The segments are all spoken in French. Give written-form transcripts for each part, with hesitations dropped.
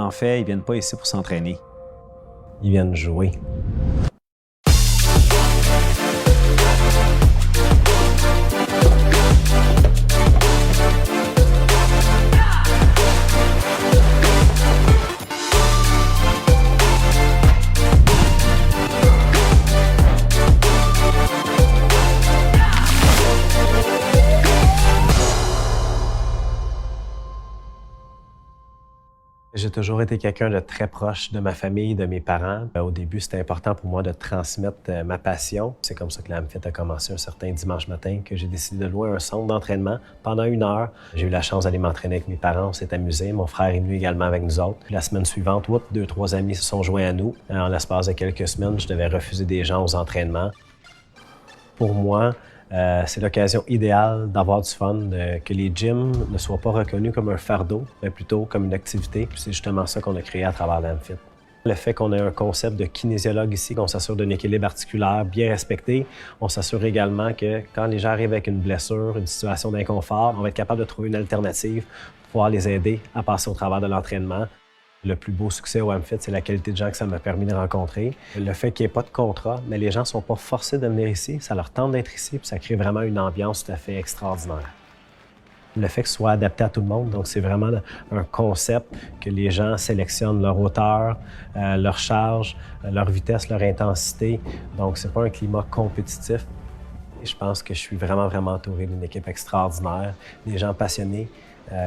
En fait, ils viennent pas ici pour s'entraîner. Ils viennent jouer. J'ai toujours été quelqu'un de très proche de ma famille, de mes parents. Au début, c'était important pour moi de transmettre ma passion. C'est comme ça que l'AMFIT a commencé un certain dimanche matin, que j'ai décidé de louer un centre d'entraînement pendant 1 heure. J'ai eu la chance d'aller m'entraîner avec mes parents, on s'est amusé. Mon frère est venu également avec nous autres. Puis la semaine suivante, 2, 3 amis se sont joints à nous. En l'espace de quelques semaines, je devais refuser des gens aux entraînements. Pour moi, c'est l'occasion idéale d'avoir du fun, que les gyms ne soient pas reconnus comme un fardeau, mais plutôt comme une activité. Puis c'est justement ça qu'on a créé à travers l'AMFIT. Le fait qu'on ait un concept de kinésiologue ici, qu'on s'assure d'un équilibre articulaire bien respecté, on s'assure également que quand les gens arrivent avec une blessure, une situation d'inconfort, on va être capable de trouver une alternative pour pouvoir les aider à passer au travers de l'entraînement. Le plus beau succès au AMFIT, c'est la qualité de gens que ça m'a permis de rencontrer. Le fait qu'il n'y ait pas de contrat, mais les gens ne sont pas forcés de venir ici, ça leur tente d'être ici, puis ça crée vraiment une ambiance tout à fait extraordinaire. Le fait que ce soit adapté à tout le monde, donc c'est vraiment un concept que les gens sélectionnent leur hauteur, leur charge, leur vitesse, leur intensité. Donc c'est pas un climat compétitif. Et je pense que je suis vraiment entouré d'une équipe extraordinaire, des gens passionnés,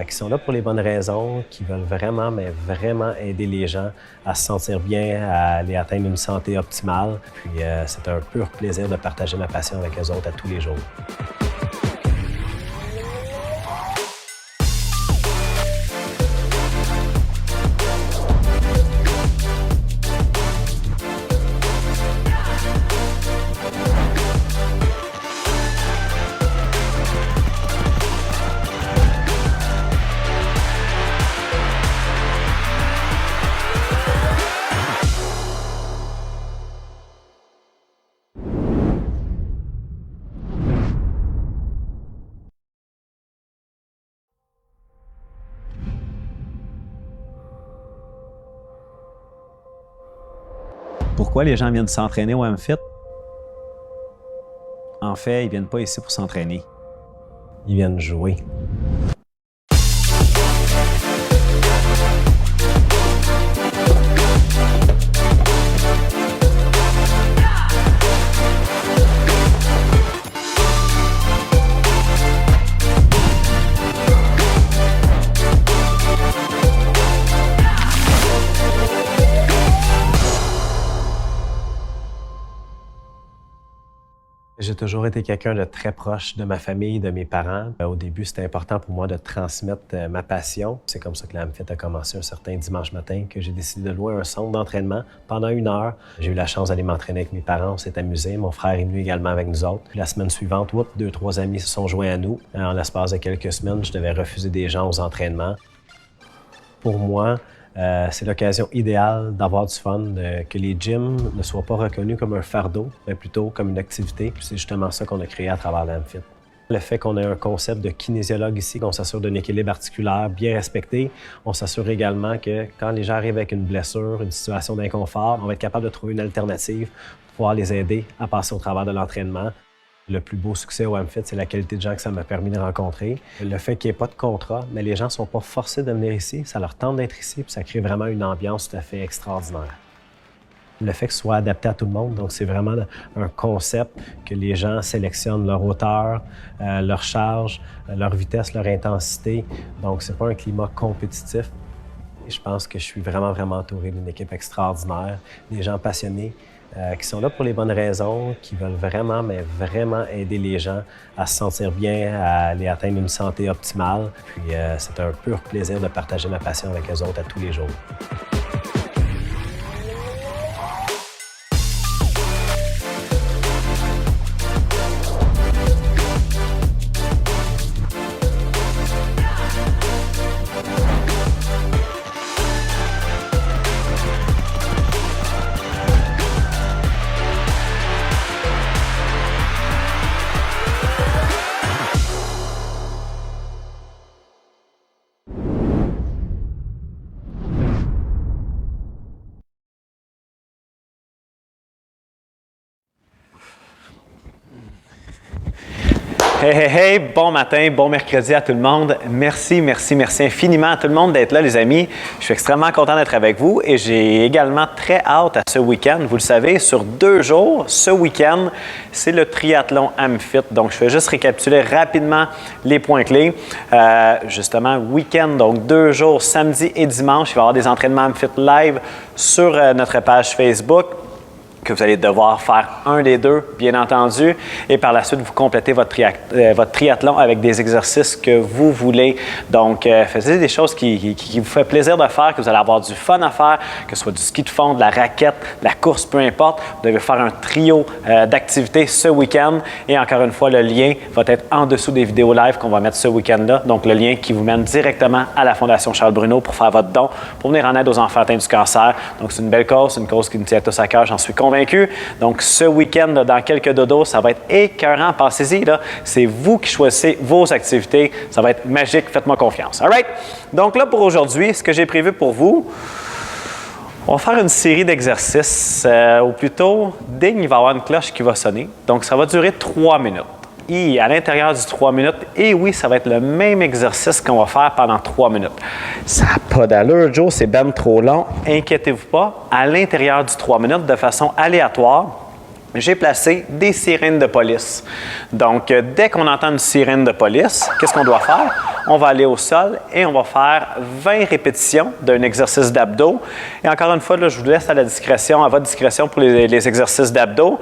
qui sont là pour les bonnes raisons, qui veulent vraiment, mais vraiment aider les gens à se sentir bien, à aller atteindre une santé optimale. Puis c'est un pur plaisir de partager ma passion avec eux autres à tous les jours. Pourquoi les gens viennent s'entraîner au AMFIT? En fait, ils viennent pas ici pour s'entraîner. Ils viennent jouer. J'ai toujours été quelqu'un de très proche de ma famille, de mes parents. Au début, c'était important pour moi de transmettre ma passion. C'est comme ça que l'AMFIT a commencé un certain dimanche matin, que j'ai décidé de louer un centre d'entraînement pendant 1 heure. J'ai eu la chance d'aller m'entraîner avec mes parents, on s'est amusé. Mon frère est venu également avec nous autres. Puis la semaine suivante, 2, 3 amis se sont joints à nous. En l'espace de quelques semaines, je devais refuser des gens aux entraînements. Pour moi, c'est l'occasion idéale d'avoir du fun, que les gyms ne soient pas reconnus comme un fardeau, mais plutôt comme une activité. Puis c'est justement ça qu'on a créé à travers l'AMFIT. Le fait qu'on ait un concept de kinésiologue ici, qu'on s'assure d'un équilibre articulaire bien respecté, on s'assure également que quand les gens arrivent avec une blessure, une situation d'inconfort, on va être capable de trouver une alternative pour pouvoir les aider à passer au travers de l'entraînement. Le plus beau succès au AMFIT, c'est la qualité de gens que ça m'a permis de rencontrer. Le fait qu'il n'y ait pas de contrat, mais les gens ne sont pas forcés de venir ici, ça leur tente d'être ici, puis ça crée vraiment une ambiance tout à fait extraordinaire. Le fait que ce soit adapté à tout le monde, donc c'est vraiment un concept que les gens sélectionnent leur hauteur, leur charge, leur vitesse, leur intensité. Donc c'est pas un climat compétitif. Et je pense que je suis vraiment entouré d'une équipe extraordinaire, des gens passionnés, qui sont là pour les bonnes raisons, qui veulent vraiment, mais vraiment aider les gens à se sentir bien, à aller atteindre une santé optimale. Puis c'est un pur plaisir de partager ma passion avec eux autres à tous les jours. Hey, hey, hey, bon matin, bon mercredi à tout le monde. Merci infiniment à tout le monde d'être là, les amis. Je suis extrêmement content d'être avec vous et j'ai également très hâte à ce week-end. Vous le savez, sur 2 jours, ce week-end, c'est le triathlon AmFit. Donc, je vais juste récapituler rapidement les points clés. Justement, week-end, donc 2 jours, samedi et dimanche, il va y avoir des entraînements AmFit live sur notre page Facebook, que vous allez devoir faire un des deux, bien entendu, et par la suite, vous complétez votre triathlon avec des exercices que vous voulez. Donc, faites des choses qui vous font plaisir de faire, que vous allez avoir du fun à faire, que ce soit du ski de fond, de la raquette, de la course, peu importe. Vous devez faire un trio d'activités ce week-end. Et encore une fois, le lien va être en dessous des vidéos live qu'on va mettre ce week-end-là. Donc, le lien qui vous mène directement à la Fondation Charles Bruno pour faire votre don, pour venir en aide aux enfants atteints du cancer. Donc, c'est une belle cause, une cause qui nous tient tous à cœur, j'en suis convaincu. Donc, ce week-end, dans quelques dodos, ça va être écœurant. Pensez-y, là, c'est vous qui choisissez vos activités. Ça va être magique. Faites-moi confiance. All right? Donc, là, pour aujourd'hui, ce que j'ai prévu pour vous, on va faire une série d'exercices. Ou plutôt, ding, il va y avoir une cloche qui va sonner. Donc, ça va durer 3 minutes. Et à l'intérieur du 3 minutes, et oui, ça va être le même exercice qu'on va faire pendant 3 minutes. Ça n'a pas d'allure, Joe, c'est ben trop long. Inquiétez-vous pas, à l'intérieur du 3 minutes, de façon aléatoire, j'ai placé des sirènes de police. Donc, dès qu'on entend une sirène de police, qu'est-ce qu'on doit faire? On va aller au sol et on va faire 20 répétitions d'un exercice d'abdos. Et encore une fois, là, je vous laisse à votre discrétion pour les exercices d'abdos.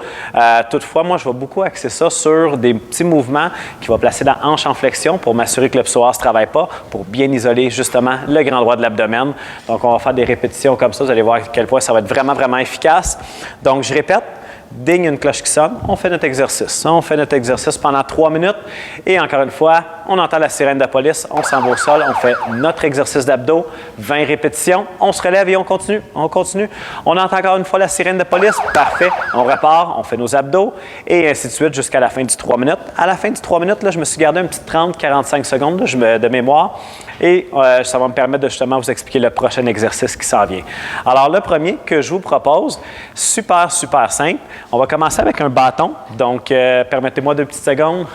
Toutefois, moi, je vais beaucoup axer ça sur des petits mouvements qui vont placer la hanche en flexion pour m'assurer que le psoas ne travaille pas, pour bien isoler justement le grand droit de l'abdomen. Donc, on va faire des répétitions comme ça. Vous allez voir à quel point ça va être vraiment efficace. Donc, je répète. Ding, une cloche qui sonne, on fait notre exercice. On fait notre exercice pendant 3 minutes. Et encore une fois, on entend la sirène de la police, on s'en va au sol, on fait notre exercice d'abdos, 20 répétitions, on se relève et on continue. On entend encore une fois la sirène de police, parfait, on repart, on fait nos abdos et ainsi de suite jusqu'à la fin du 3 minutes. À la fin du 3 minutes, là, je me suis gardé un petit 30-45 secondes de mémoire et ça va me permettre de justement vous expliquer le prochain exercice qui s'en vient. Alors, le premier que je vous propose, super simple. On va commencer avec un bâton. Donc, permettez-moi 2 petites secondes.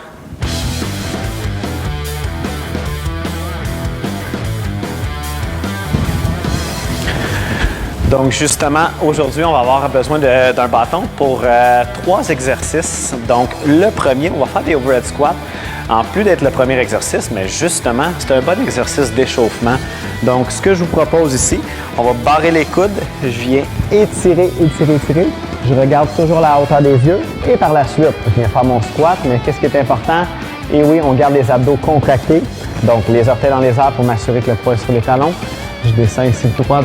Donc, justement, aujourd'hui, on va avoir besoin d'un bâton pour 3 exercices. Donc, le premier, on va faire des overhead squats. En plus d'être le premier exercice, mais justement, c'est un bon exercice d'échauffement. Donc, ce que je vous propose ici, on va barrer les coudes. Je viens étirer. Je regarde toujours la hauteur des yeux et par la suite, je viens faire mon squat. Mais qu'est-ce qui est important? Et oui, on garde les abdos contractés. Donc, les orteils dans les airs pour m'assurer que le poids est sur les talons. Je descends ici droit,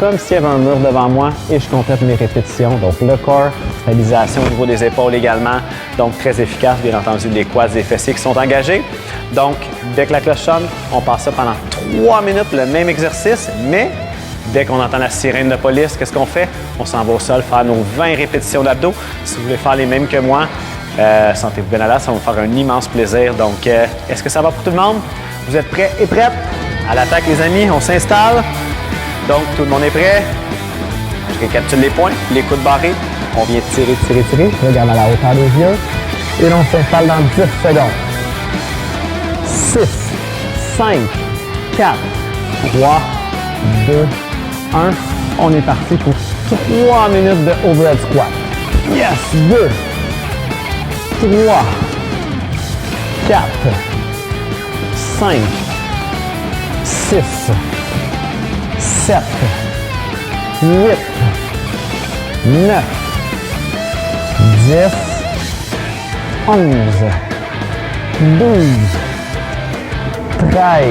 comme s'il y avait un mur devant moi et je complète mes répétitions. Donc, le corps, stabilisation au niveau des épaules également. Donc, très efficace, bien entendu, les quads et les fessiers qui sont engagés. Donc, dès que la cloche sonne, on passe ça pendant 3 minutes, le même exercice, mais dès qu'on entend la sirène de police, qu'est-ce qu'on fait? On s'en va au sol faire nos 20 répétitions d'abdos. Si vous voulez faire les mêmes que moi, sentez-vous bien à l'aise, ça va vous faire un immense plaisir. Donc, est-ce que ça va pour tout le monde? Vous êtes prêts et prêtes? À l'attaque, les amis, on s'installe. Donc, tout le monde est prêt. Je récapitule les points, les coudes barrés. On vient tirer. Je regarde à la hauteur des yeux. Et là, on s'installe dans 10 secondes. 6, 5, 4, 3, 2, 1. On est parti pour 3 minutes de overhead squat. Yes! 2, 3, 4, 5, 6, 7, 8, 9, 10, 11, 12, 13.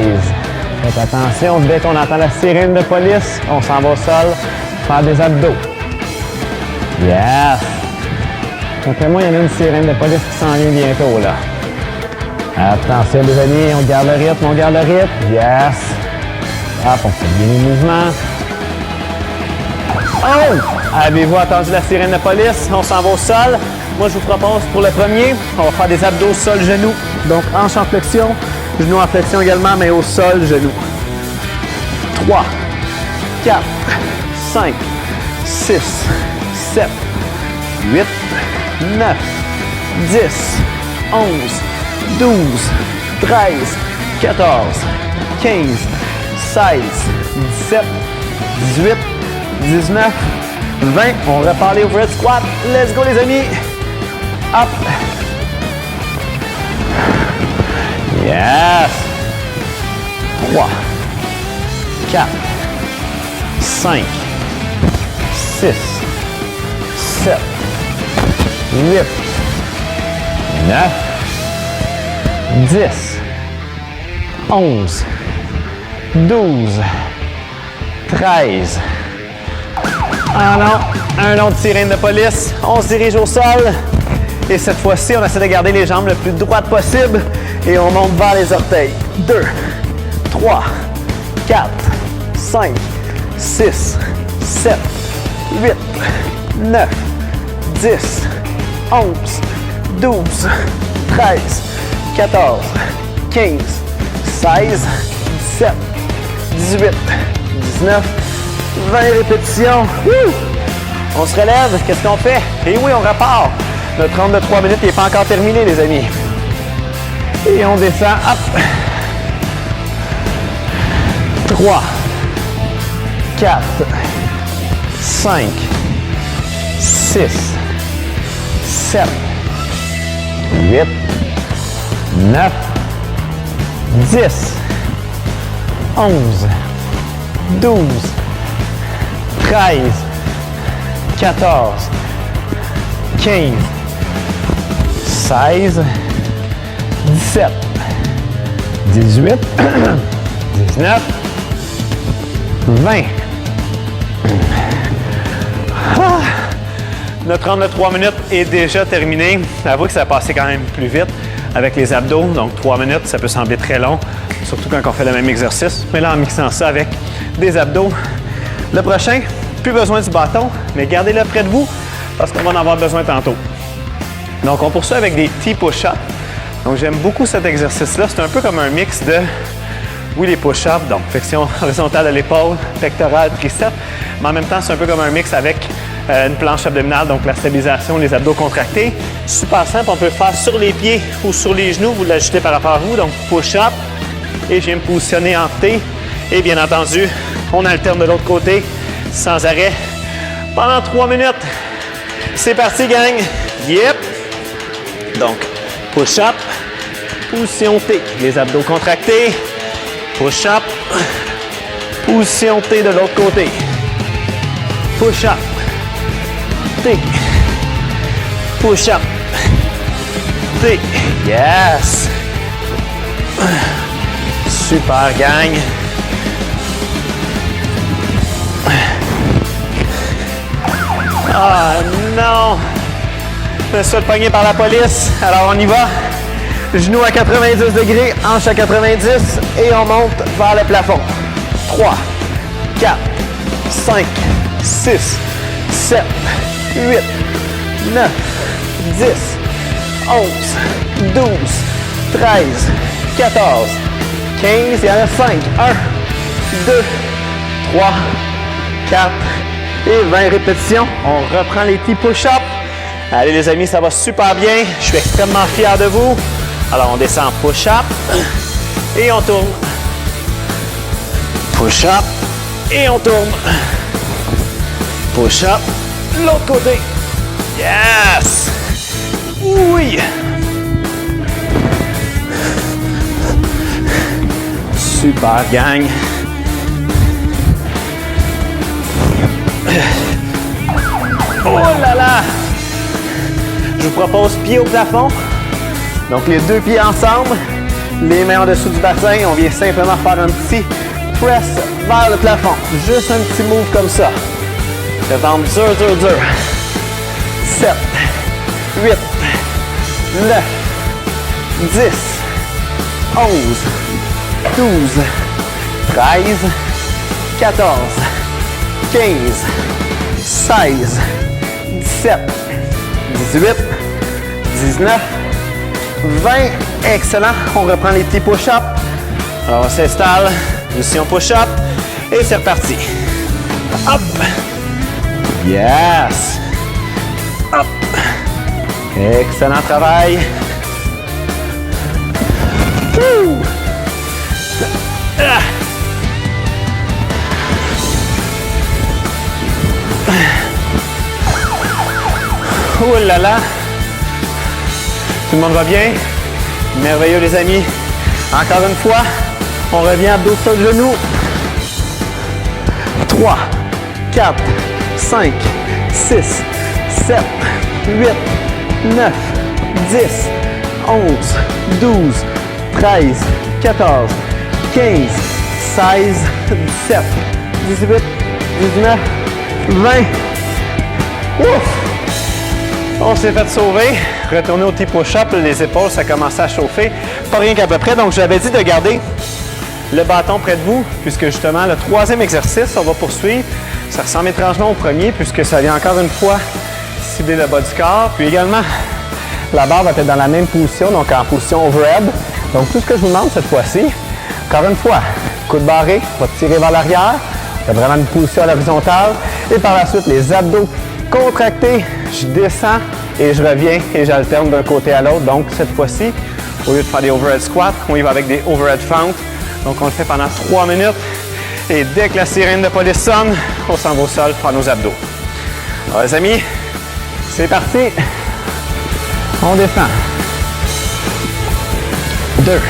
Faites attention, dès qu'on entend la sirène de police, on s'en va au sol, faire des abdos. Yes! D'après moi, il y en a une sirène de police qui s'en vient bientôt, là. Attention, les amis, on garde le rythme, Yes! Hop, on fait bien les mouvements. Oh! Avez-vous entendu la sirène de police? On s'en va au sol. Moi, je vous propose pour le premier, on va faire des abdos sol-genou. Donc, hanche en flexion, genou en flexion également, mais au sol, genou. 3, 4, 5, 6, 7, 8, 9, 10, 11, 12, 13, 14, 15, 16, 17, 18, 19, 20. On repart les overhead squats. Let's go les amis. Hop. Yes. 3, 4, 5, 6, 7, 8, 9, 10, 11, 12, 13. Ah non, un autre sirène de police. On se dirige au sol. Et cette fois-ci, on essaie de garder les jambes le plus droites possible. Et on monte vers les orteils. 2, 3, 4, 5, 6, 7, 8, 9, 10, 11, 12, 13, 14, 15, 16, 17, 18, 19, 20 répétitions. Wouh! On se relève. Qu'est-ce qu'on fait? Et oui, on repart. Notre round de 3 minutes n'est pas encore terminé, les amis. Et on descend. Hop! 3, 4, 5, 6, 7, 8, 9, 10, 11, 12, 13, 14, 15, 16, 17, 18, 19, 20. Notre round de 3 minutes est déjà terminé. Avouez que ça a passé quand même plus vite avec les abdos. Donc 3 minutes, ça peut sembler très long, surtout quand on fait le même exercice. Mais là, en mixant ça avec des abdos. Le prochain, plus besoin du bâton, mais gardez-le près de vous parce qu'on va en avoir besoin tantôt. Donc, on poursuit avec des T-push-ups. Donc, j'aime beaucoup cet exercice-là. C'est un peu comme un mix de, oui, les push-ups, donc flexion horizontale de l'épaule, pectorale, triceps, mais en même temps, c'est un peu comme un mix avec une planche abdominale, donc la stabilisation, les abdos contractés. Super simple, on peut le faire sur les pieds ou sur les genoux, vous l'ajustez par rapport à vous, donc push-up, et je viens me positionner en T, et bien entendu, on alterne de l'autre côté, sans arrêt, pendant 3 minutes. C'est parti, gang! Yep! Donc, push-up, position T, les abdos contractés, push-up, position T de l'autre côté, push-up, T, push-up, T, yes! Super, gang! Ah non! Je me suis fait pogner par la police. Alors on y va. Genoux à 90 degrés, hanches à 90 et on monte vers le plafond. 3, 4, 5, 6, 7, 8, 9, 10, 11, 12, 13, 14, 15. Il y en a 5. 1, 2, 3, 4 et 20 répétitions. On reprend les petits push-ups. Allez les amis, ça va super bien. Je suis extrêmement fier de vous. Alors on descend push-up et on tourne. Push-up et on tourne. Push-up, l'autre côté. Yes! Oui! Super gang. Oh là là! Je vous propose pied au plafond. Donc les deux pieds ensemble, les mains en dessous du bassin. On vient simplement faire un petit press vers le plafond. Juste un petit move comme ça. Le ventre dur, dur, dur. 7, 8, 9, 10, 11, 12, 13, 14, 15, 16, 17, 18, 19, 20. Excellent. On reprend les petits push-ups. Alors, on s'installe. Position push-up. Et c'est reparti. Hop. Yes. Hop. Excellent travail. Oh là là! Tout le monde va bien? Merveilleux les amis. Encore une fois, on revient abdos sur le genou. 3, 4, 5, 6, 7, 8, 9, 10, 11, 12, 13, 14, 15, 16, 17, 18, 19, 20. Ouf! On s'est fait sauver. Retourner au petit push-up, les épaules, ça commençait à chauffer. Pas rien qu'à peu près. Donc, j'avais dit de garder le bâton près de vous, puisque justement, le troisième exercice, on va poursuivre. Ça ressemble étrangement au premier, puisque ça vient encore une fois cibler le bas du corps. Puis également, la barre va être dans la même position, donc en position overhead. Donc, tout ce que je vous demande cette fois-ci, encore une fois, coude barré, on va tirer vers l'arrière. Il y a vraiment une position à l'horizontale. Et par la suite, les abdos contractés, je descends et je reviens et j'alterne d'un côté à l'autre. Donc, cette fois-ci, au lieu de faire des overhead squats, on y va avec des overhead fentes. Donc, on le fait pendant 3 minutes. Et dès que la sirène de police sonne, on s'en va au sol faire nos abdos. Alors, les amis, c'est parti. On descend. 2.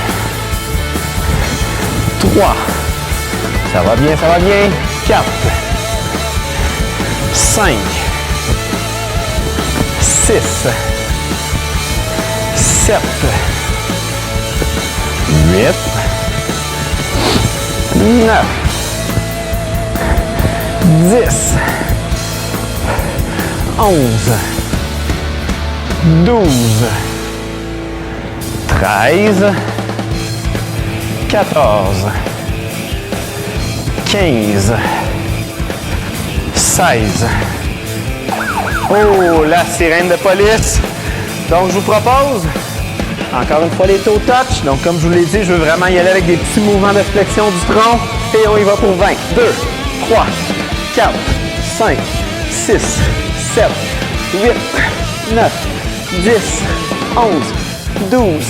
3. Ça va bien, ça va bien. 4. 5. 6, 7, 8, 9, 10, 11, 12, 13, 14, 15, 16. Oh, la sirène de police. Donc, je vous propose, encore une fois, les toe touch. Donc, comme je vous l'ai dit, je veux vraiment y aller avec des petits mouvements de flexion du tronc. Et on y va pour 20. 2, 3, 4, 5, 6, 7, 8, 9, 10, 11, 12,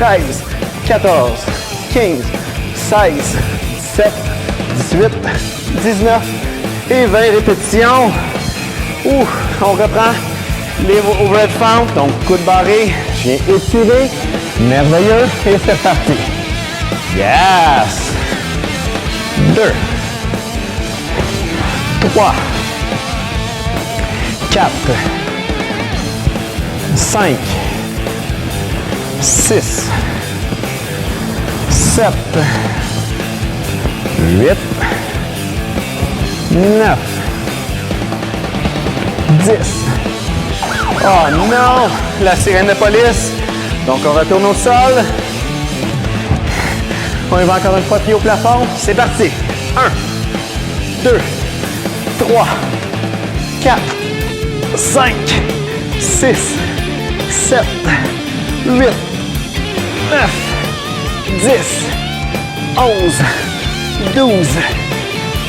13, 14, 15, 16, 17, 18, 19 et 20 répétitions. Ouh, on reprend les overhead fentes, donc coude barré, je viens étirer, merveilleux, et c'est parti. Yes! 2, 3, 4, 5, 6, 7, 8, 9, 10. Oh non! La sirène de police. Donc, on retourne au sol. On y va encore une fois, pied au plafond. C'est parti. 1, 2, 3, 4, 5, 6, 7, 8, 9, 10, 11, 12,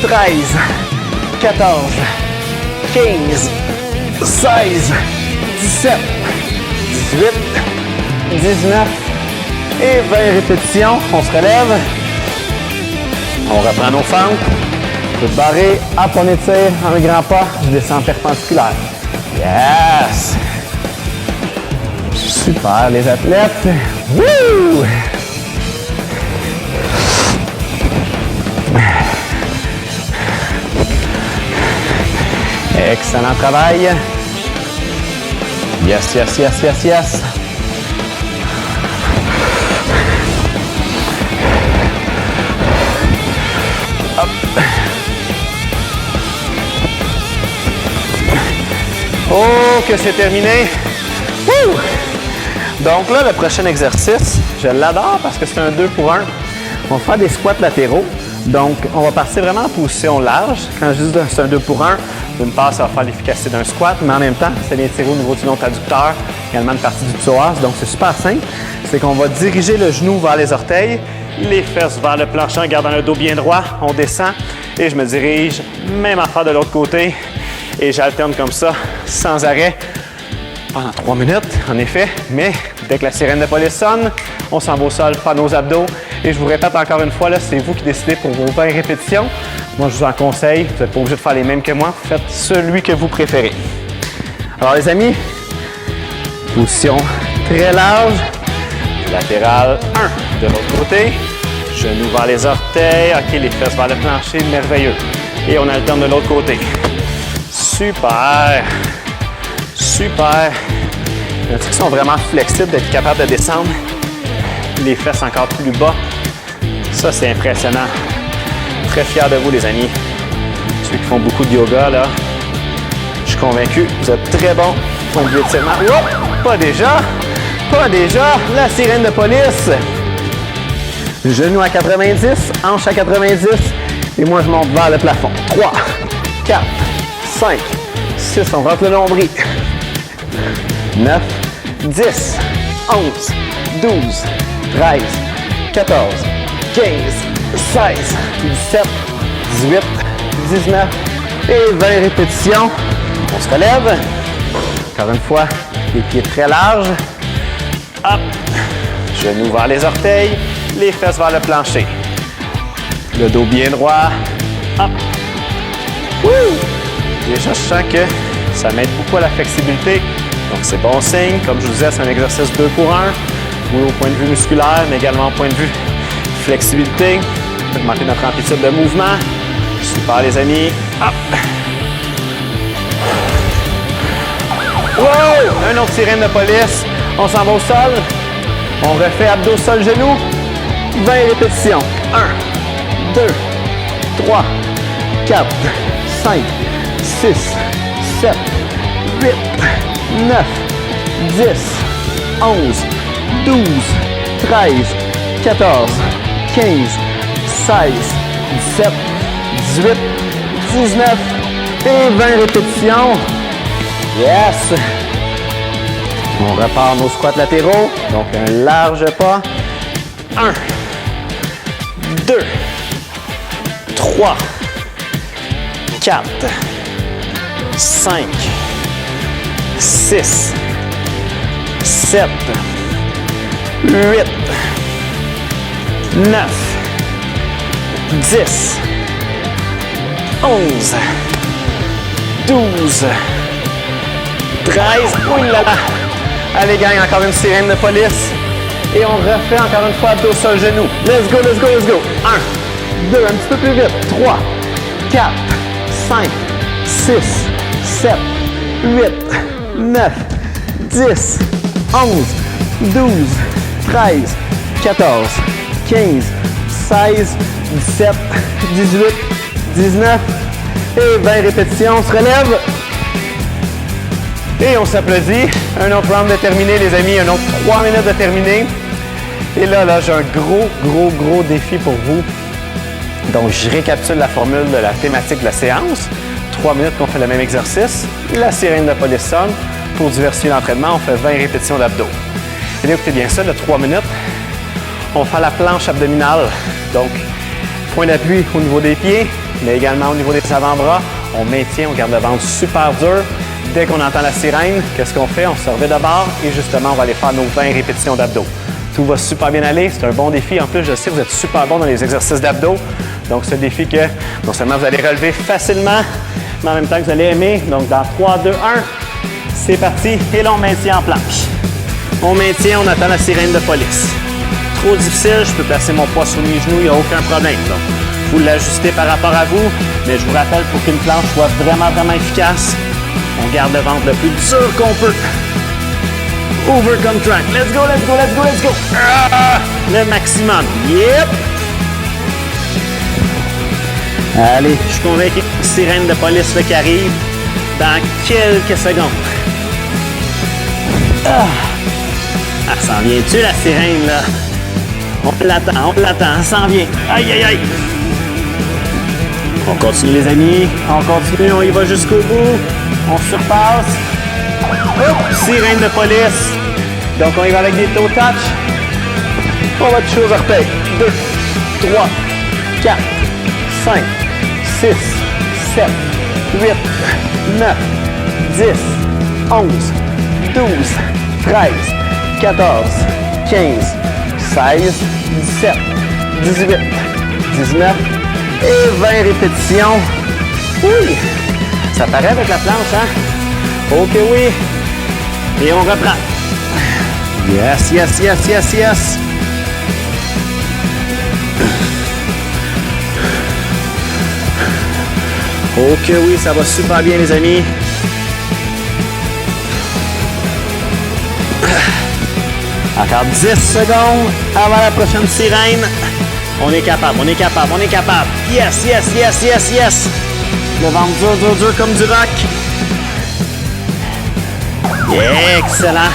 13, 14, 15, 16, 17, 18, 19 et 20 répétitions. On se relève. On reprend nos fentes. Coude barré, hop, on étire, un grand pas, je descends perpendiculaire. Yes! Super, les athlètes. Wouh! Excellent travail. Yes, yes, yes, yes, yes. Hop. Oh, que c'est terminé. Wouh! Donc là, le prochain exercice, je l'adore parce que c'est un 2 pour 1. On va faire des squats latéraux. Donc, on va partir vraiment en position large. Quand je dis que c'est un 2 pour 1, d'une part, ça va faire l'efficacité d'un squat, mais en même temps, ça vient tirer au niveau du long adducteur, également une partie du psoas. Donc, c'est super simple. C'est qu'on va diriger le genou vers les orteils, les fesses vers le plancher en gardant le dos bien droit. On descend et je me dirige, même affaire de l'autre côté. Et j'alterne comme ça, sans arrêt, pendant 3 minutes, en effet. Mais Dès que la sirène de police sonne, on s'en va au sol, faire nos abdos. Et je vous répète encore une fois, c'est vous qui décidez pour vos 20 répétitions. Moi, je vous en conseille, vous n'êtes pas obligé de faire les mêmes que moi. Faites celui que vous préférez. Alors les amis, position très large, latérale 1. De l'autre côté, genoux vers les orteils, ok, les fesses vers le plancher, merveilleux. Et on alterne de l'autre côté. Super, super. Il y en a qui sont vraiment flexibles, d'être capables de descendre les fesses encore plus bas. Ça, c'est impressionnant. Très fier de vous, les amis. Ceux qui font beaucoup de yoga, là, je suis convaincu, vous êtes très bons. Point de vue étirement. Oh, pas déjà! Pas déjà! La sirène de police! Genoux à 90, hanches à 90. Et moi, je monte vers le plafond. 3, 4, 5, 6. On rentre le nombril. 9, 10, 11, 12, 13, 14, 15, 16, 17, 18, 19 et 20 répétitions. On se relève. Encore une fois, les pieds très larges. Hop. Genoux vers les orteils, les fesses vers le plancher. Le dos bien droit. Hop. Wouh! Déjà, je sens que ça m'aide beaucoup à la flexibilité. Donc, c'est bon signe. Comme je vous disais, c'est un exercice 2 pour 1. Oui, au point de vue musculaire, mais également au point de vue flexibilité. Augmenter notre amplitude de mouvement. Super, les amis. Hop! Wow! Un autre sirène de police. On s'en va au sol. On refait abdos, sol, genoux. 20 répétitions. 1, 2, 3, 4, 5, 6, 7, 8, 9, 10, 11, 12, 13, 14, 15, 16, 17, 18, 19 et 20 répétitions. Yes! On repart nos squats latéraux. Donc, un large pas. 1, 2, 3, 4, 5, 6, 7, 8, 9, 10, 11, 12, 13. Ouh là là! Allez, gang, encore une sirène de police. Et on refait encore une fois abdos sol genou. Let's go, let's go, let's go. 1, 2, un petit peu plus vite. 3, 4, 5, 6, 7, 8, 9, 10, 11, 12, 13, 14, 15, 16, 17, 18, 19 et 20 répétitions. On se relève. Et on s'applaudit. Un autre round de terminé, les amis. Un autre 3 minutes de terminé. Et là, j'ai un gros défi pour vous. Donc, je récapitule la formule de la thématique de la séance. 3 minutes qu'on fait le même exercice. La sirène de police sonne. Pour diversifier l'entraînement, on fait 20 répétitions d'abdos. Et là, écoutez bien ça, de 3 minutes, on fait la planche abdominale. Donc, point d'appui au niveau des pieds, mais également au niveau des avant-bras. On maintient, on garde le ventre super dur. Dès qu'on entend la sirène, qu'est-ce qu'on fait? On se revêt de bord et justement, on va aller faire nos 20 répétitions d'abdos. Tout va super bien aller. C'est un bon défi. En plus, je sais que vous êtes super bon dans les exercices d'abdos. Donc, c'est un défi que non seulement vous allez relever facilement, mais en même temps que vous allez aimer. Donc, dans 3, 2, 1, c'est parti. Et là, on maintient en planche. On maintient, on attend la sirène de police. Trop difficile, je peux placer mon poids sur mes genoux, il n'y a aucun problème. Donc, vous l'ajustez par rapport à vous. Mais je vous rappelle, pour qu'une planche soit vraiment efficace, on garde le ventre le plus dur qu'on peut. Over contract. Let's go, let's go, let's go, let's go. Ah, le maximum. Yep. Allez, je suis convaincu. Sirène de police là, qui arrive dans quelques secondes. Ah, elle s'en vient-tu la sirène là? On l'attend, elle s'en vient. Aïe, aïe, aïe. On continue les amis, on continue, on y va jusqu'au bout. On surpasse. Hop, sirène de police. Donc, on y va avec des toe touch. On va toucher aux orteils. 2, 3, 4, 5, 6, 7, 8, 9, 10, 11, 12, 13, 14, 15, 16, 17, 18, 19 et 20 répétitions. Oui! Ça paraît avec la planche, hein? Ok, oui! Et on reprend. Yes, yes, yes, yes, yes! Ok, oui, ça va super bien, les amis. Encore 10 secondes avant la prochaine sirène. On est capable, on est capable, on est capable. Yes, yes, yes, yes, yes. Le ventre dur, dur, dur comme du rock. Excellent.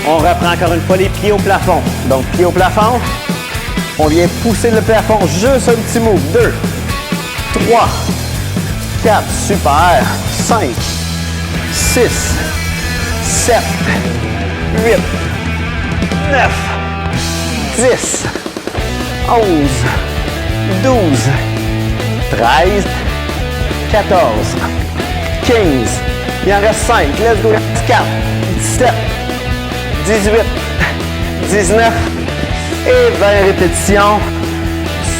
On reprend encore une fois les pieds au plafond. Donc, pieds au plafond. On vient pousser le plafond. Juste un petit move. 2, 3, 4. Super. 5, 6, 7, 8, 9, 10, 11, 12, 13, 14, 15. Il en reste 5. Let's go. 4, 17, 18, 19 et 20 répétitions.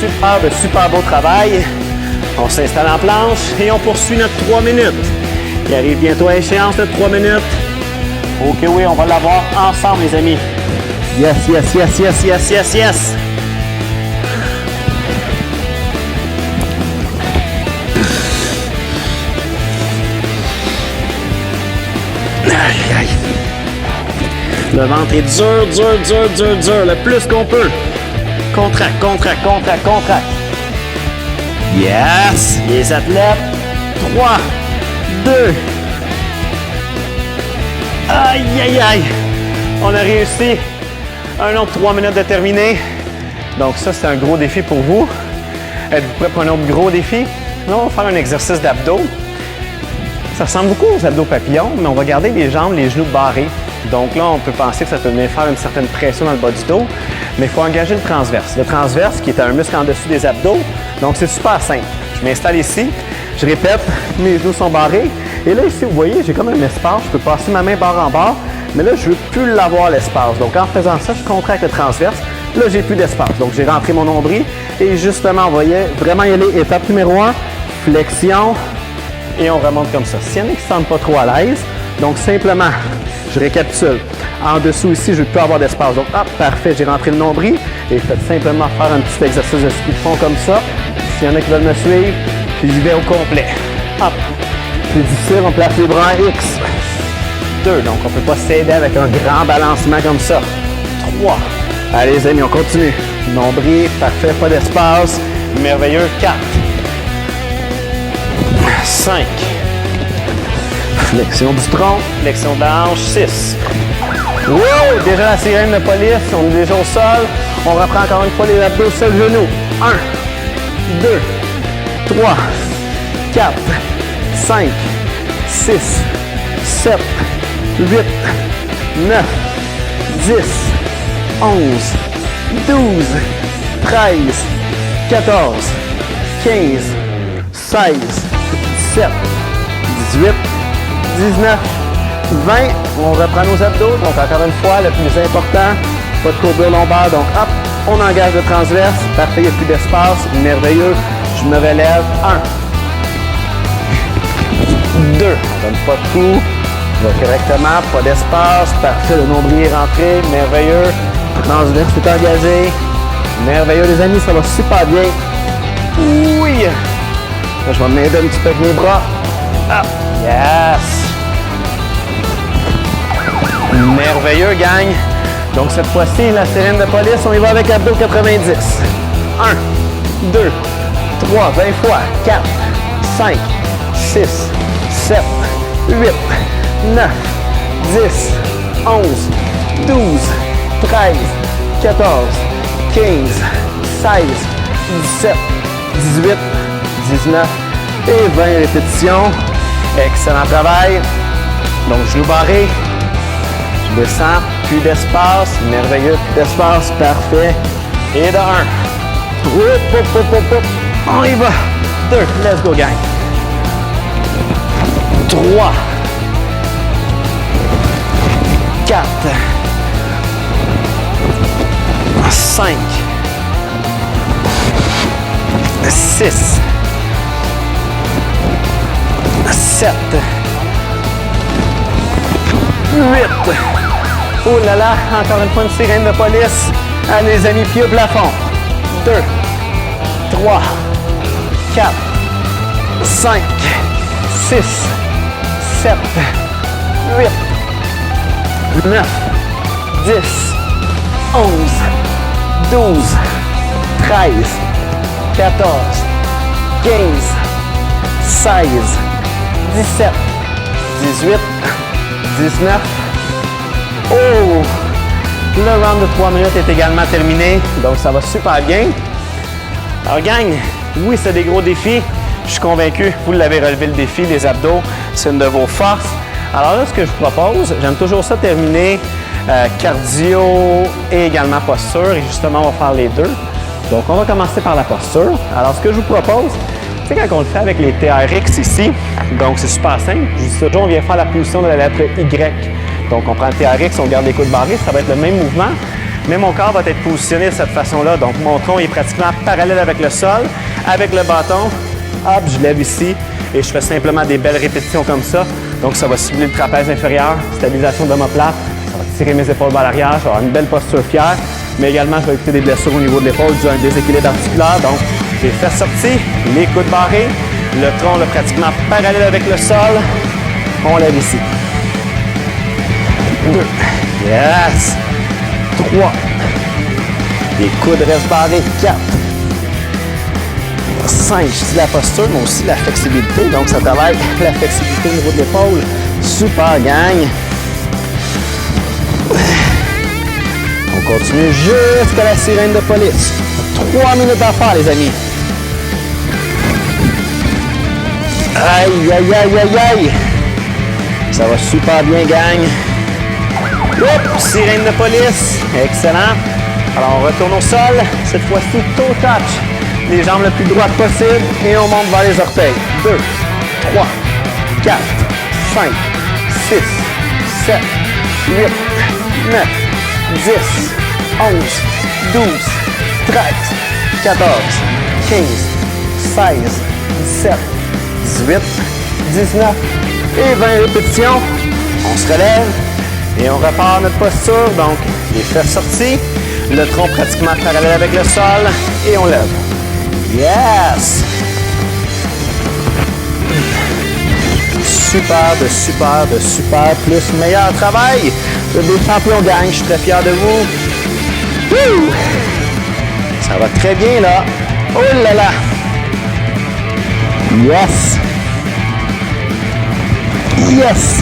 Super beau travail. On s'installe en planche et on poursuit notre 3 minutes. Il arrive bientôt à échéance, notre 3 minutes. Ok, oui, on va l'avoir ensemble, les amis. Yes, yes, yes, yes, yes, yes, yes. Aïe, aïe. Le ventre est dur, dur, dur, dur, dur, le plus qu'on peut. Contracte, contracte, contracte, contracte. Yes! Les athlètes. 3, 2. Aïe, aïe, aïe. On a réussi. Un autre 3 minutes de terminer. Donc ça, c'est un gros défi pour vous. Êtes-vous prêts pour un autre gros défi? Là, on va faire un exercice d'abdos. Ça ressemble beaucoup aux abdos papillons, mais on va garder les jambes, les genoux barrés. Donc là, on peut penser que ça peut venir faire une certaine pression dans le bas du dos, mais il faut engager le transverse. Le transverse, qui est un muscle en dessous des abdos, donc c'est super simple. Je m'installe ici, je répète, mes genoux sont barrés, et là, ici, vous voyez, j'ai comme un espace, je peux passer ma main barre en barre, mais là, je ne veux plus l'avoir, l'espace. Donc, en faisant ça, je contracte le transverse. Là, j'ai plus d'espace. Donc, j'ai rentré mon nombril, et justement, vous voyez, vraiment y aller. Étape numéro 1, flexion, et on remonte comme ça. S'il y en a qui ne se sentent pas trop à l'aise, donc simplement, je récapitule. En dessous ici, je ne veux plus avoir d'espace. Donc, hop, parfait, j'ai rentré le nombril et faites simplement faire un petit exercice de ski de fond comme ça. S'il y en a qui veulent me suivre, puis j'y vais au complet. Hop, plus difficile, on place les bras en X. 2, donc on ne peut pas s'aider avec un grand balancement comme ça. 3, allez les amis, on continue. Nombril, parfait, pas d'espace. Merveilleux, 4. 5. Flexion du tronc, flexion de la hanche, 6. Wow! Déjà la sirène de police, on est déjà au sol. On reprend encore une fois les abdos sur le genou. 1, 2, 3, 4, 5, 6, 7, 8, 9, 10, 11, 12, 13, 14, 15, 16, 17, 18, 19, 20. On reprend nos abdos. Donc, encore une fois, le plus important, pas de courbure lombaire. Donc, hop, on engage le transverse. Parfait, il n'y a plus d'espace. Merveilleux. Je me relève. 1, 2. On donne pas de coup. Je vais correctement. Pas d'espace. Parfait, le nombril est rentré. Merveilleux. Transverse est engagé. Merveilleux, les amis. Ça va super bien. Oui. Là, je vais m'aider un petit peu avec mes bras. Ah, yes! Merveilleux, gang! Donc, cette fois-ci, la sirène de police, on y va avec abdos 90. 1, 2, 3, 20 fois. 4, 5, 6, 7, 8, 9, 10, 11, 12, 13, 14, 15, 16, 17, 18, 19 et 20 répétitions. Excellent travail. Donc, genoux barrés. Je descends. Plus d'espace. Merveilleux. Plus d'espace. Parfait. Et de 1. On y va. 2. Let's go, gang. 3. 4. 5, 6, 7, 8. Oh là là, encore une fois une sirène de police. Allez les amis, pieds au plafond. 2, 3, 4, 5, 6, 7, 8, 9, 10, 11, 12, 13, 14, 15, 16, 17, 18, 19. Oh! Le round de 3 minutes est également terminé, donc ça va super bien. Alors gang, oui c'est des gros défis, je suis convaincu, vous l'avez relevé le défi, les abdos, c'est une de vos forces. Alors là, ce que je vous propose, j'aime toujours ça terminer cardio et également posture, et justement on va faire les deux. Donc on va commencer par la posture. Alors ce que je vous propose, c'est quand on le fait avec les TRX ici, donc c'est super simple, je dis toujours on vient faire la position de la lettre Y. Donc, on prend le TRX, on garde les coudes barrés, ça va être le même mouvement, mais mon corps va être positionné de cette façon-là. Donc, mon tronc est pratiquement parallèle avec le sol. Avec le bâton, hop, je lève ici et je fais simplement des belles répétitions comme ça. Donc, ça va cibler le trapèze inférieur, stabilisation d'omoplate, ça va tirer mes épaules vers l'arrière, je vais avoir une belle posture fière, mais également, je vais éviter des blessures au niveau de l'épaule dû à un déséquilibre articulaire. Donc, les fesses sorties, les coudes barrés, le tronc là, pratiquement parallèle avec le sol, on lève ici. 2, yes, 3, les coudes restent barrés, 4, 5, je dis la posture, mais aussi la flexibilité, donc ça travaille la flexibilité au niveau de l'épaule, super gang. On continue jusqu'à la sirène de police, 3 minutes à faire les amis. Aïe, aïe, aïe, aïe, aïe, ça va super bien gang. Oups, sirène de police, excellent. Alors on retourne au sol, cette fois-ci toe touch, les jambes le plus droites possible et on monte vers les orteils. 2, 3, 4, 5, 6, 7, 8, 9, 10, 11, 12, 13, 14, 15, 16, 17, 18, 19 et 20 répétitions. On se relève. Et on repart notre posture, donc les fesses sorties, le tronc pratiquement parallèle avec le sol et on lève. Yes! Super, de super, plus meilleur travail. Le deux champions gang, je suis très fier de vous. Woo! Ça va très bien là. Oh là là! Yes! Yes!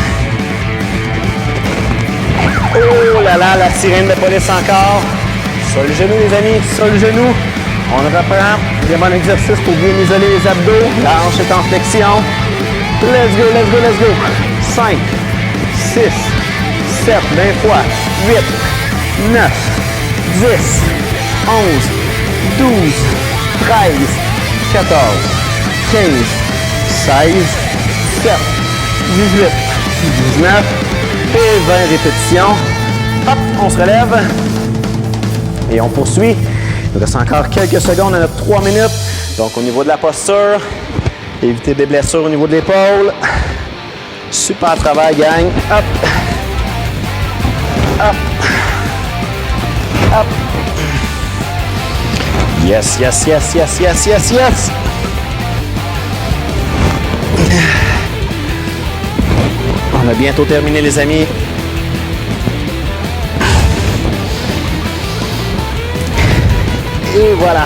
Oh là là, la sirène de police encore. Sur le genou les amis, sur le genou. On reprend des bons exercices pour bien isoler les abdos. La hanche est en flexion. Let's go, let's go, let's go. 5, 6, 7, 20 fois. 8, 9, 10, 11, 12, 13, 14, 15, 16, 17, 18, 19 et 20 répétitions. Hop, on se relève et on poursuit. Il nous reste encore quelques secondes à notre 3 minutes. Donc, au niveau de la posture, éviter des blessures au niveau de l'épaule. Super travail, gang. Hop. Hop. Hop. Yes, yes, yes, yes, yes, yes, yes. On a bientôt terminé, les amis. Et voilà.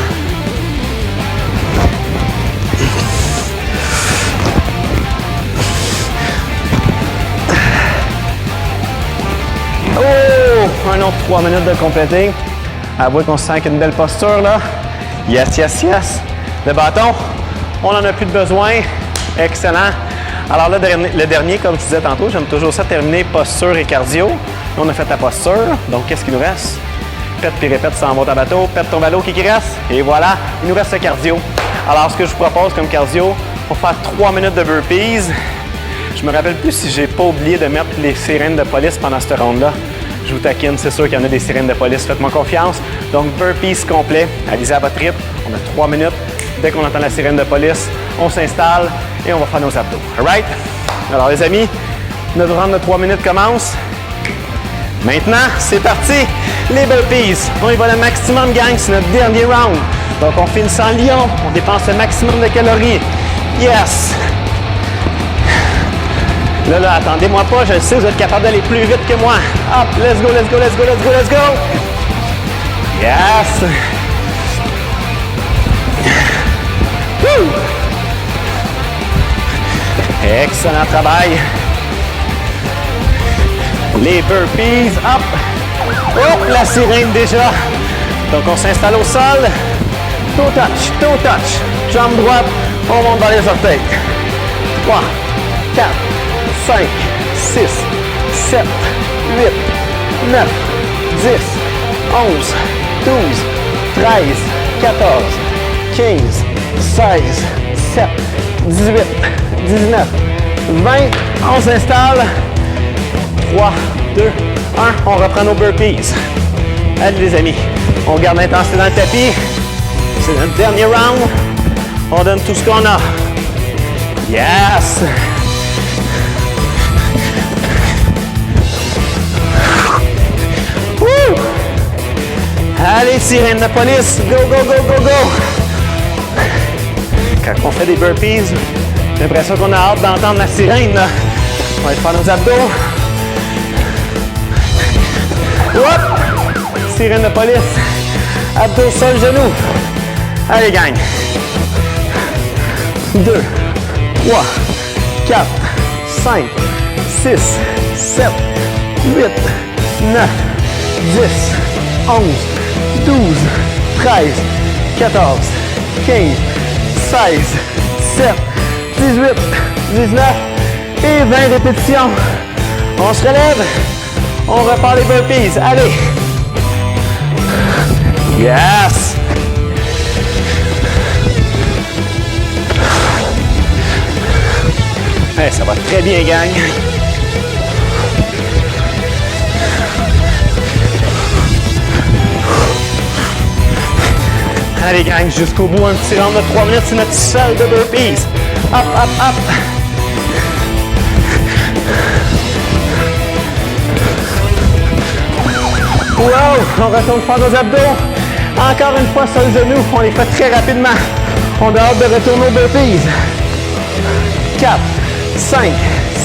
Oh! Un autre 3 minutes de compléter. Avouez qu'on se sent qu'une belle posture, là. Yes, yes, yes. Le bâton, on n'en a plus de besoin. Excellent. Alors là, le dernier, comme je disais tantôt, j'aime toujours ça terminer posture et cardio. Là, on a fait la posture. Donc, qu'est-ce qu'il nous reste? Pète puis répète, ça en va ta bateau. Pète ton ballot, qui reste? Et voilà, il nous reste le cardio. Alors, ce que je vous propose comme cardio, on va faire 3 minutes de burpees. Je me rappelle plus si j'ai pas oublié de mettre les sirènes de police pendant cette ronde-là. Je vous taquine, c'est sûr qu'il y en a des sirènes de police, faites-moi confiance. Donc, burpees complet, allez-y à votre rythme. On a 3 minutes. Dès qu'on entend la sirène de police, on s'installe et on va faire nos abdos. All right? Alors, les amis, notre round de 3 minutes commence. Maintenant, c'est parti, les burpees. On y va le maximum, gang, c'est notre dernier round. Donc, on finit sans lion, on dépense le maximum de calories. Yes! Là, attendez-moi pas, je sais, vous êtes capable d'aller plus vite que moi. Hop, let's go, let's go, let's go, let's go, let's go! Yes! Woo! Excellent travail! Les burpees, hop! Hop, la sirène déjà! Donc, on s'installe au sol. Toe touch, jambe droite, on monte dans les orteils. 3, 4, 5, 6, 7, 8, 9, 10, 11, 12, 13, 14, 15, 16, 17, 18, 19, 20. On s'installe. 3, 2, 1. On reprend nos burpees. Allez les amis, on garde l'intensité dans le tapis. C'est notre dernier round. On donne tout ce qu'on a. Yes! Woo! Allez, sirène de police, go, go, go, go, go! Quand on fait des burpees, j'ai l'impression qu'on a hâte d'entendre la sirène. Là. On va aller faire nos abdos. Hop! Sirène de police. Abdos, sol, genoux. Allez, gang. 2, 3, 4, 5, 6, 7, 8, 9, 10, 11, 12, 13, 14, 15, 16, 17, 18, 19 et 20 répétitions. On se relève. On repart les burpees. Allez. Yes. Hey, ça va très bien, gang. Allez, gang, jusqu'au bout, un petit round de 3 minutes, c'est notre salle de burpees. Hop, hop, hop. Wow, on retourne faire nos abdos. Encore une fois sur le genou, on les fait très rapidement. On a hâte de retourner aux burpees. 4, 5,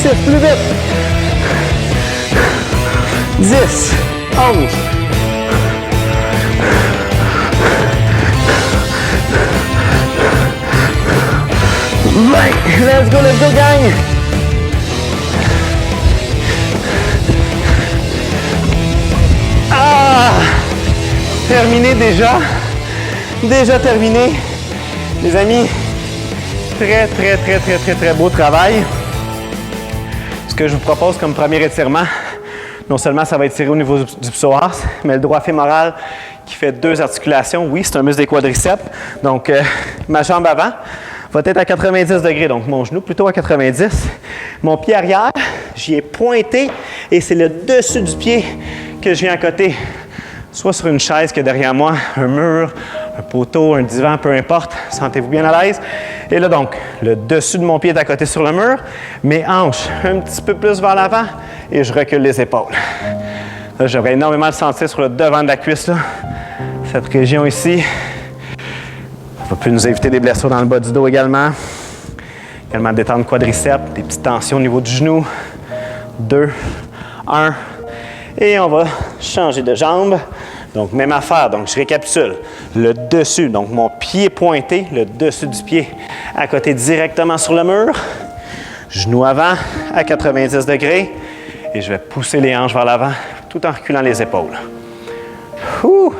6, plus vite. 10, 11. Let's go, gang! Ah! Terminé déjà. Déjà terminé. Les amis, très beau travail. Ce que je vous propose comme premier étirement, non seulement ça va étirer au niveau du psoas, mais le droit fémoral qui fait 2 articulations. Oui, c'est un muscle des quadriceps. Donc, ma jambe avant va être à 90 degrés, donc mon genou plutôt à 90. Mon pied arrière, j'y ai pointé et c'est le dessus du pied que je viens à côté. Soit sur une chaise qui est derrière moi, un mur, un poteau, un divan, peu importe. Sentez-vous bien à l'aise. Et là donc, le dessus de mon pied est à côté sur le mur, mes hanches un petit peu plus vers l'avant et je recule les épaules. Là, j'aurais énormément le sentir sur le devant de la cuisse, là. Cette région ici. Ça peut nous éviter des blessures dans le bas du dos également. Également détendre le quadriceps, des petites tensions au niveau du genou. 2, 1. Et on va changer de jambe. Donc, même affaire. Donc, je récapitule. Le dessus, donc mon pied pointé, le dessus du pied à côté directement sur le mur. Genou avant à 90 degrés. Et je vais pousser les hanches vers l'avant tout en reculant les épaules. Ouh!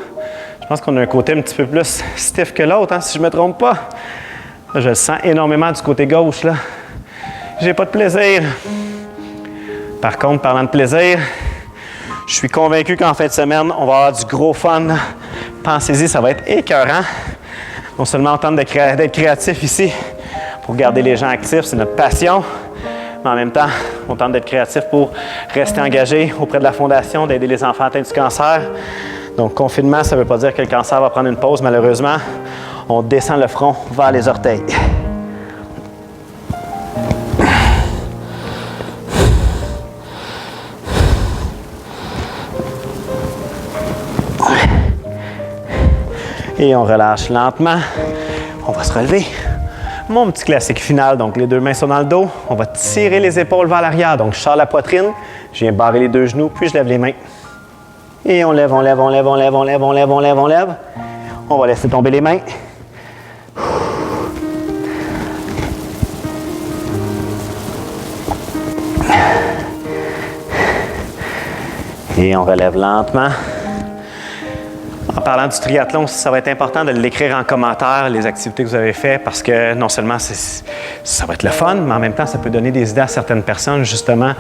Je pense qu'on a un côté un petit peu plus stiff que l'autre, hein, si je ne me trompe pas. Là, je le sens énormément du côté gauche. Là. J'ai pas de plaisir. Par contre, parlant de plaisir, je suis convaincu qu'en fin de semaine, on va avoir du gros fun. Pensez-y, ça va être écœurant. Non seulement on tente d'être créatif ici pour garder les gens actifs, c'est notre passion, mais en même temps, on tente d'être créatif pour rester engagé auprès de la Fondation, d'aider les enfants atteints du cancer. Donc, confinement, ça ne veut pas dire que le cancer va prendre une pause, malheureusement. On descend le front vers les orteils. Et on relâche lentement. On va se relever. Mon petit classique final, donc les deux mains sont dans le dos. On va tirer les épaules vers l'arrière. Donc, je sors la poitrine, je viens barrer les deux genoux, puis je lève les mains. Et on lève, on lève, on lève, on lève, on lève, on lève, on lève, on lève. On va laisser tomber les mains. Et on relève lentement. En parlant du triathlon, ça va être important de l'écrire en commentaire, les activités que vous avez faites, parce que non seulement ça va être le fun, mais en même temps, ça peut donner des idées à certaines personnes. Justement,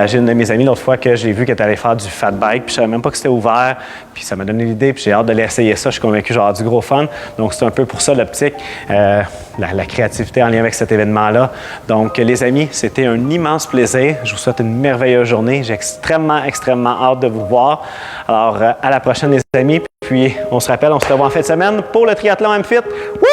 j'ai une de mes amies l'autre fois que j'ai vu qu'elle allait faire du fat bike, puis je savais même pas que c'était ouvert, puis ça m'a donné l'idée, puis j'ai hâte de l'essayer ça. Je suis convaincu que j'aurai du gros fun. Donc, c'est un peu pour ça l'optique, la créativité en lien avec cet événement-là. Donc, les amis, c'était un immense plaisir. Je vous souhaite une merveilleuse journée. J'ai extrêmement hâte de vous voir. Alors, à la prochaine, les amis. Puis, on se rappelle, on se revoit en fin de semaine pour le triathlon Amfit. Wouh!